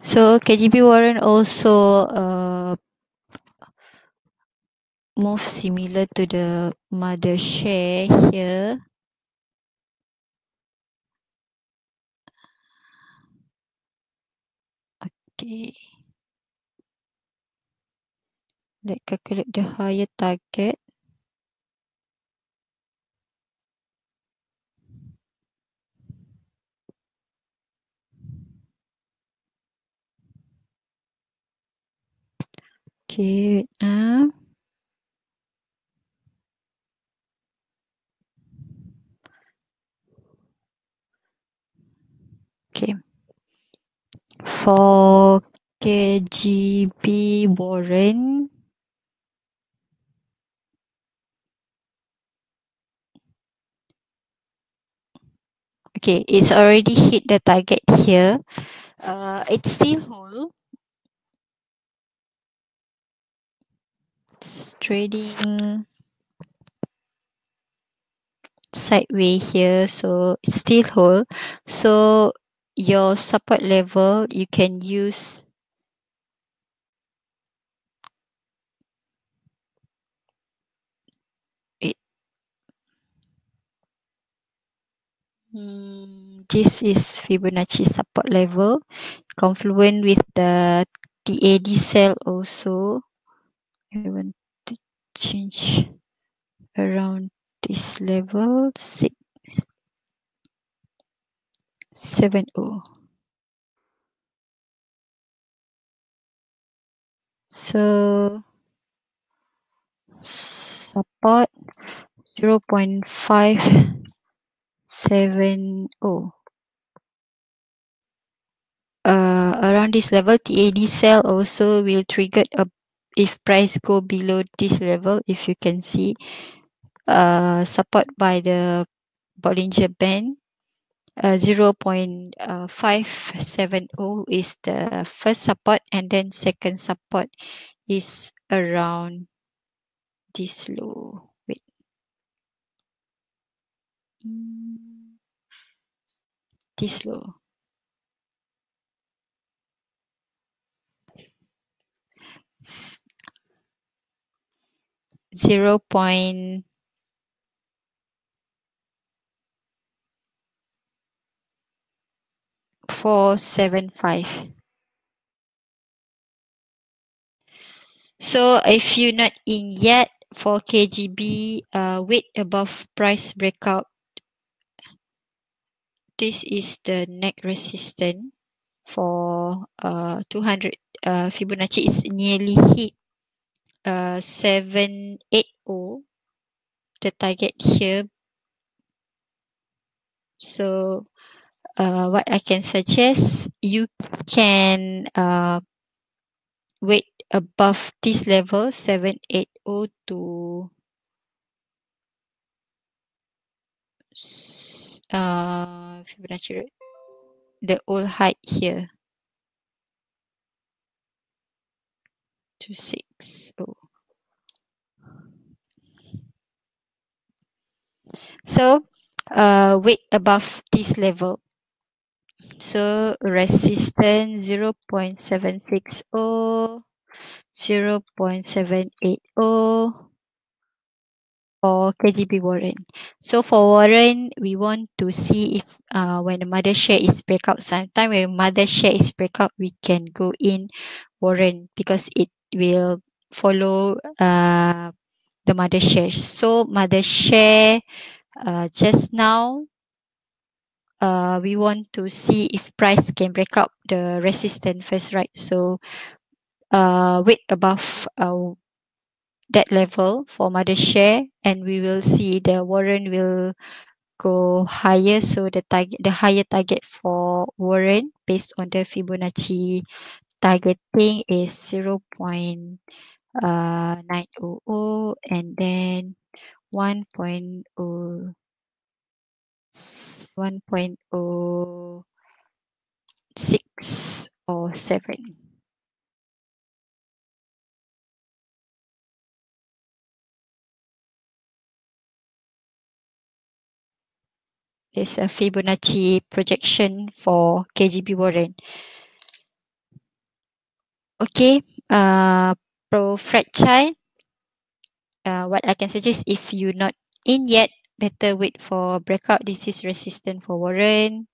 So KGB Warren also move similar to the mother share here. Okay. Let's calculate the higher target. Okay, wait now. Okay. For KGB Warren, okay, it's already hit the target here. It's still hold. It's trading sideways here, so it's still hold. So your support level, you can use it. This is Fibonacci support level, confluent with the TAD cell also. I want to change around this level 670. So support 0.570. Around this level, TAD cell also will trigger if price go below this level. If you can see, support by the Bollinger Band. 0.570 is the first support, and then second support is around this low. Wait. This low. 0.475. So if you're not in yet for KGB, wait above price breakout. This is the neck resistance for 200 Fibonacci is nearly hit 780, the target here. So what I can suggest, you can wait above this level 780 to Fibonacci, the old height here, 260. So wait above this level. So resistance 0.760, 0.780 for KGB Warren. So for Warren, we want to see if when the mother share is breakout, sometime when mother share is breakout, we can go in Warren because it will follow the mother share. So mother share just now, we want to see if price can break out the resistance first, right? So wait above that level for mother share, and we will see the Warren will go higher. So the higher target for Warren based on the Fibonacci targeting is 0.900, and then 1.0 1.06 or 7. There's a Fibonacci projection for KGB Warren. Okay, pro fractal. What I can suggest, if you're not in yet, better wait for breakout. This is resistant for Warren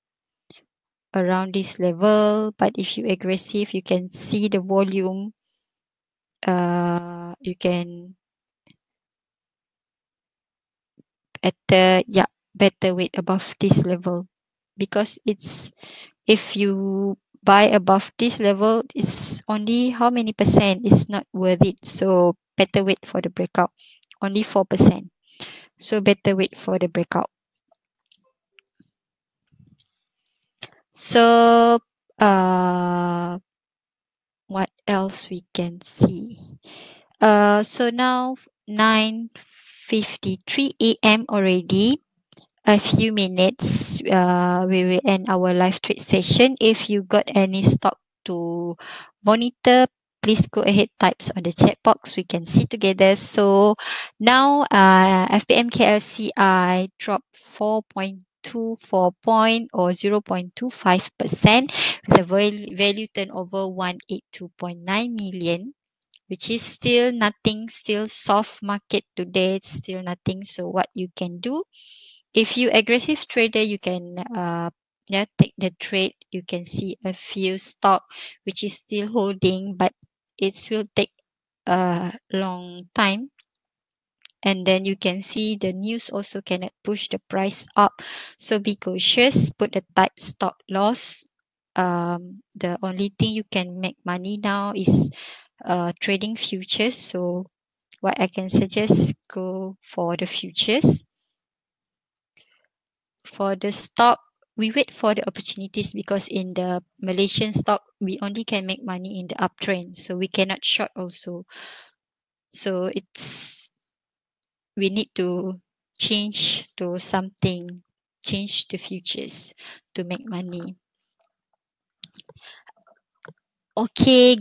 around this level. But if you aggressive, you can see the volume. You can better wait above this level, because it's, if you buy above this level, it's only how many percent, it's not worth it. So better wait for the breakout, only 4%. So better wait for the breakout. So what else we can see? So now 9:53 a.m. already. A few minutes, we will end our live trade session. If you got any stock to monitor, please go ahead, types on the chat box. We can see together. So now FPM KLCI dropped 4.24 point or 0.25% with a value turnover 182.9 million, which is still nothing, still soft market today, it's still nothing. So what you can do, if you aggressive trader, you can take the trade. You can see a few stock which is still holding, but it will take a long time. And then you can see the news also cannot push the price up, so be cautious, put a type stop loss. The only thing you can make money now is trading futures. So what I can suggest, go for the futures. For the stock, we wait for the opportunities, because in the Malaysian stock, we only can make money in the uptrend, so we cannot short also. So we need to change to something, change the futures to make money. Okay,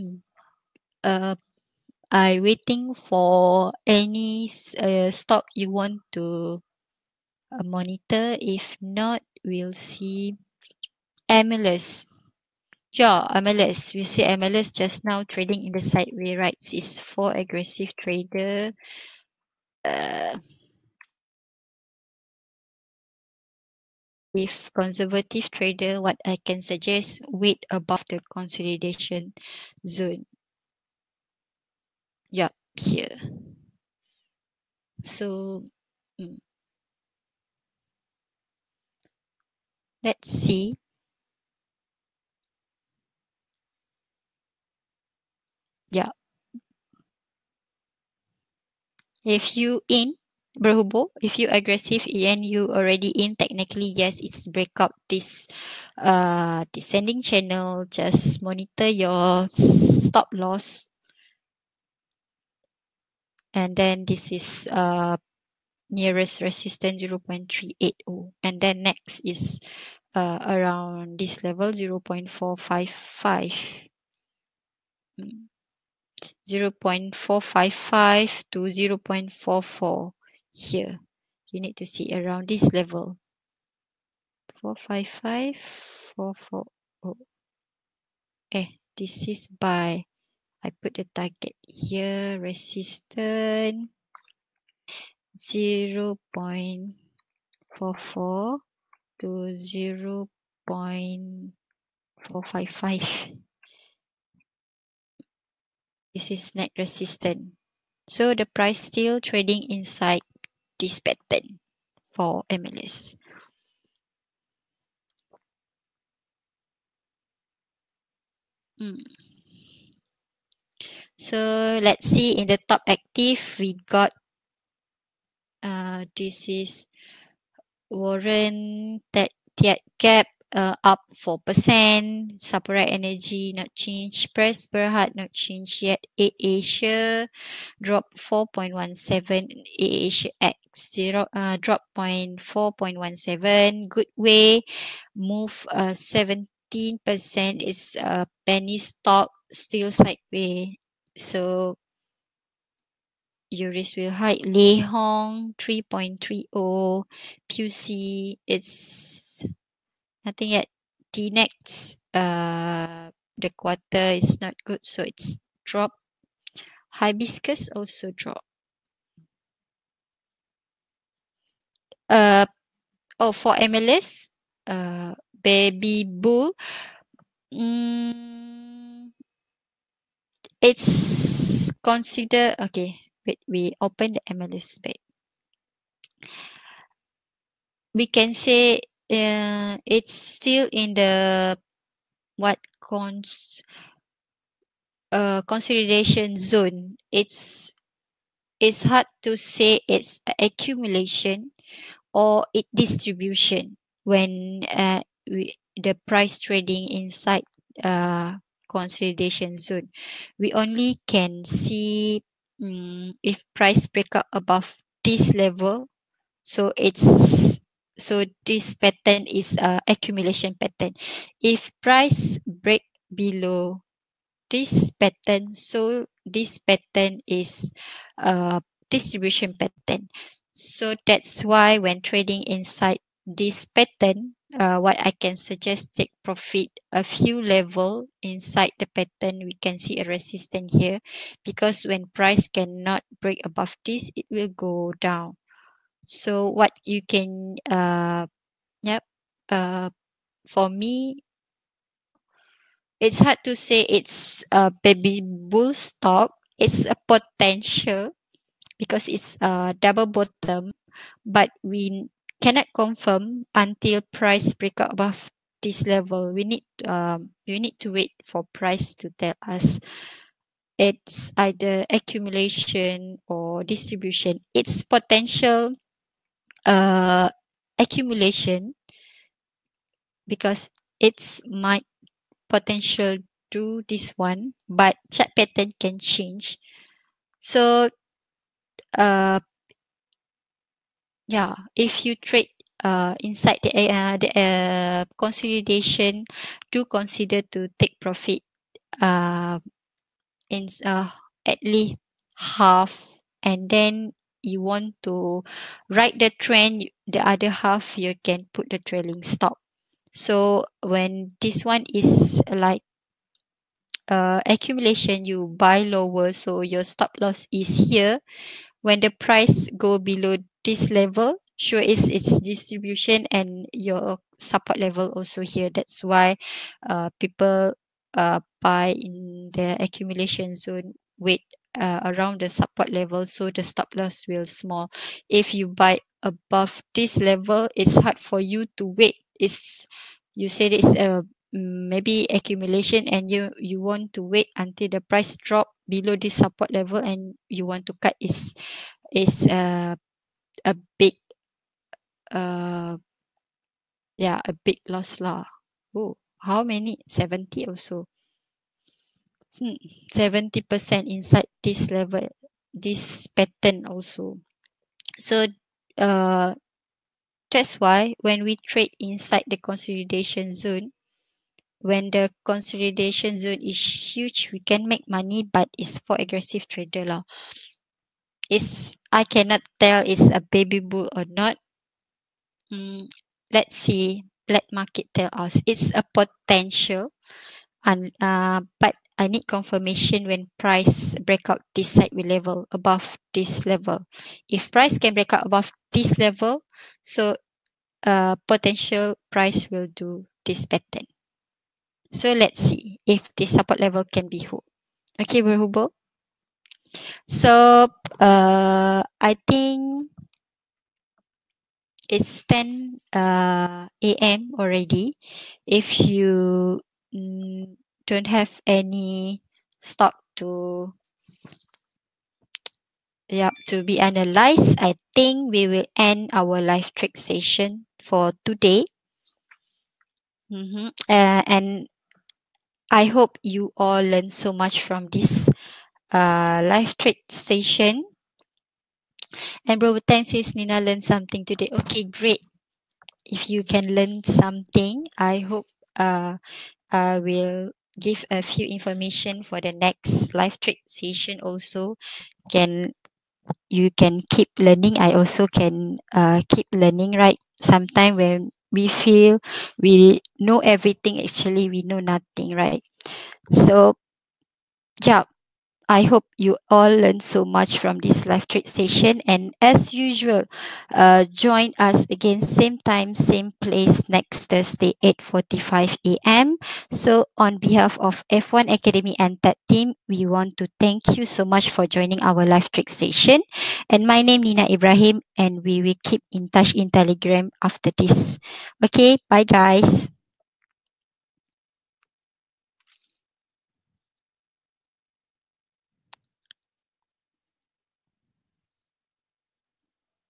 I waiting for any stock you want to monitor. If not, we'll see Amulus. Yeah, MLS. We see MLS just now trading in the sideway, right? It's for aggressive trader. Uh, if conservative trader, what I can suggest, wait above the consolidation zone. Yep, here. So mm, let's see. Yeah, if you in berhubung, if you aggressive and you already in, technically yes, it's break up this descending channel. Just monitor your stop loss, and then this is nearest resistance 0.380, and then next is around this level 0.455. 0.455 to 0.44 here. You need to see around this level. 455, 440. This is buy. I put the target here. Resistance 0.44 to 0.455. This is net resistance. So the price still trading inside this pattern for MLS. So let's see, in the top active, we got this is Warren Tiat Cap up 4%, Sapura Energy not change, Press Berhad not change yet, A Asia drop 4.17, A Asia X drop 4.17, Goodway move 17%, is penny stock still sideways. So Euris will hide. Lei Hong 3.30. PUC it's nothing yet. TNEX the quarter is not good, so it's drop. Hibiscus also drop. Uh for MLS, Baby Bull, mm, it's consider okay. Wait, we open the MLS page. We can say it's still in the what consideration zone. It's hard to say it's accumulation or it distribution when the price trading inside consolidation zone. We only can see if price break up above this level. So this pattern is accumulation pattern. If price break below this pattern, so this pattern is distribution pattern. So that's why when trading inside this pattern, what I can suggest, take profit a few level inside the pattern. We can see a resistance here, because when price cannot break above this, it will go down. So what you can yep for me, it's hard to say it's a baby bull stock. It's a potential because it's a double bottom, but we cannot confirm until price break up above this level. We need to wait for price to tell us it's either accumulation or distribution. It's potential accumulation because it's might potential do this one, but chart pattern can change. So yeah, if you trade inside the consolidation, do consider to take profit uh in at least half, and then you want to ride the trend, the other half you can put the trailing stop. So when this one is like accumulation, you buy lower, so your stop loss is here. When the price go below this level, sure is its distribution and your support level also here. That's why people buy in the accumulation zone, wait around the support level, so the stop loss will small. If you buy above this level, it's hard for you to wait. It's, you said it's a maybe accumulation, and you want to wait until the price drop below this support level and you want to cut, is a big uh a big loss lah. Oh, how many? 70 also. 70% inside this level, this pattern also. So uh that's why when we trade inside the consolidation zone, when the consolidation zone is huge, we can make money, but it's for aggressive trader lah. It's, I cannot tell it's a baby bull or not. Let's see. Let market tell us. It's a potential, and but I need confirmation when price break out this sideway level above this level. If price can break out above this level, so potential price will do this pattern. So let's see if this support level can be held. Okay, berhubung. So I think it's 10 a.m. already. If you don't have any stock to to be analyzed, I think we will end our live trick session for today. And I hope you all learn so much from this live trick session. And bro, thanks, sis Nina, learned something today. Okay, great. If you can learn something, I hope I will give a few information for the next live trick session also. You can keep learning. I also can keep learning, right? Sometime when we feel we know everything, actually we know nothing, right? So yeah, I hope you all learned so much from this live trade session. And as usual, join us again, same time, same place next Thursday, 8:45 a.m. So on behalf of F1 Academy and that team, we want to thank you so much for joining our live trade session. And my name Nina Ibrahim, and we will keep in touch in Telegram after this. Okay, bye guys.